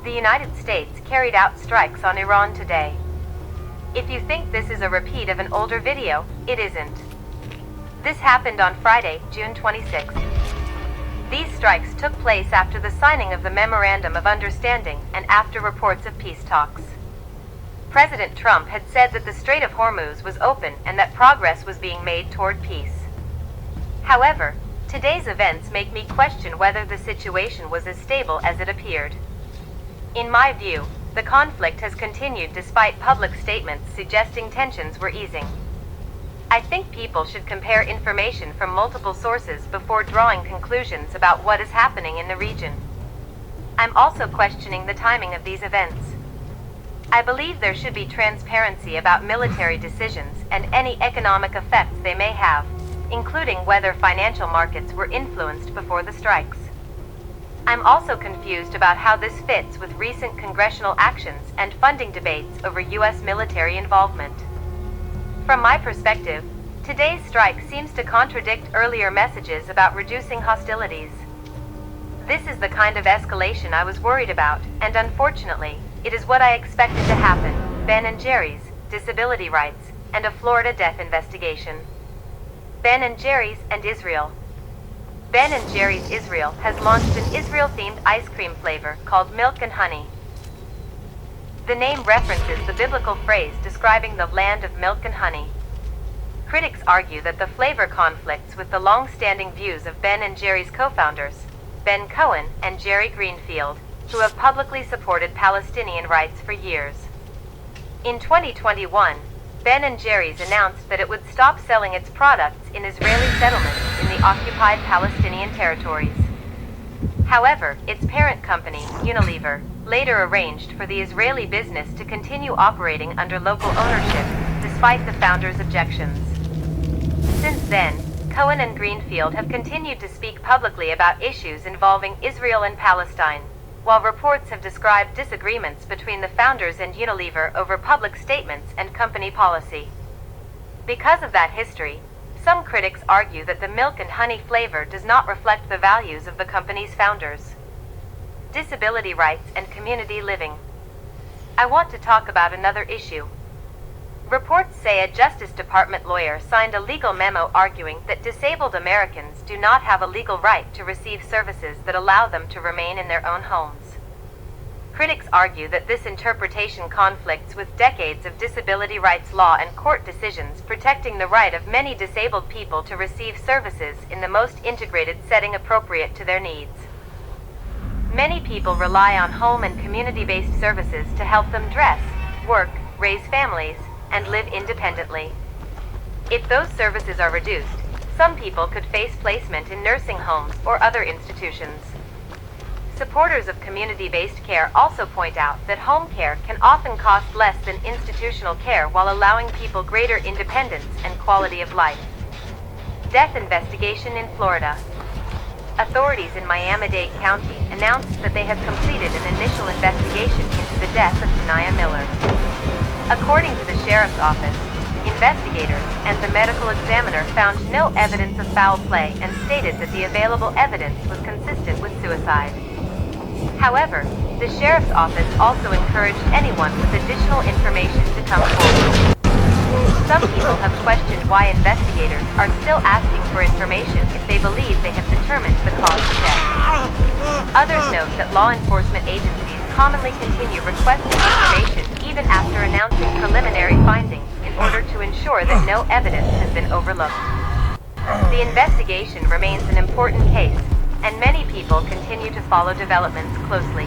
The United States carried out strikes on Iran today. If you think this is a repeat of an older video, it isn't. This happened on Friday, June 26th. These strikes took place after the signing of the Memorandum of Understanding and after reports of peace talks. President Trump had said that the Strait of Hormuz was open and that progress was being made toward peace. However, today's events make me question whether the situation was as stable as it appeared. In my view, the conflict has continued despite public statements suggesting tensions were easing. I think people should compare information from multiple sources before drawing conclusions about what is happening in the region. I'm also questioning the timing of these events. I believe there should be transparency about military decisions and any economic effects they may have, including whether financial markets were influenced before the strikes. I'm also confused about how this fits with recent congressional actions and funding debates over U.S. military involvement. From my perspective, today's strike seems to contradict earlier messages about reducing hostilities. This is the kind of escalation I was worried about, and unfortunately, it is what I expected to happen: Ben & Jerry's, disability rights, and a Florida death investigation. Ben & Jerry's and Israel. Ben & Jerry's Israel has launched an Israel-themed ice cream flavor called Milk and Honey. The name references the biblical phrase describing the land of milk and honey. Critics argue that the flavor conflicts with the long-standing views of Ben & Jerry's co-founders, Ben Cohen and Jerry Greenfield, who have publicly supported Palestinian rights for years. In 2021, Ben & Jerry's announced that it would stop selling its products in Israeli settlements in the occupied Palestinian territories. However, its parent company, Unilever, later arranged for the Israeli business to continue operating under local ownership, despite the founders' objections. Since then, Cohen and Greenfield have continued to speak publicly about issues involving Israel and Palestine, while reports have described disagreements between the founders and Unilever over public statements and company policy. Because of that history, some critics argue that the milk and honey flavor does not reflect the values of the company's founders. Disability rights and community living. I want to talk about another issue. Reports say a Justice Department lawyer signed a legal memo arguing that disabled Americans do not have a legal right to receive services that allow them to remain in their own homes. Critics argue that this interpretation conflicts with decades of disability rights law and court decisions protecting the right of many disabled people to receive services in the most integrated setting appropriate to their needs. Many people rely on home and community-based services to help them dress, work, raise families, and live independently. If those services are reduced, some people could face placement in nursing homes or other institutions. Supporters of community-based care also point out that home care can often cost less than institutional care while allowing people greater independence and quality of life. Death investigation in Florida. Authorities in Miami-Dade County announced that they have completed an initial investigation into the death of Taniyah Miller. According to the sheriff's office, investigators and the medical examiner found no evidence of foul play and stated that the available evidence was consistent with suicide. However, the sheriff's office also encouraged anyone with additional information to come forward. Some people have questioned why investigators are still asking for information if they believe they have determined the cause of death. Others note that law enforcement agencies commonly continue requesting information even after announcing preliminary findings in order to ensure that no evidence has been overlooked. The investigation remains an important case, and many people continue to follow developments closely.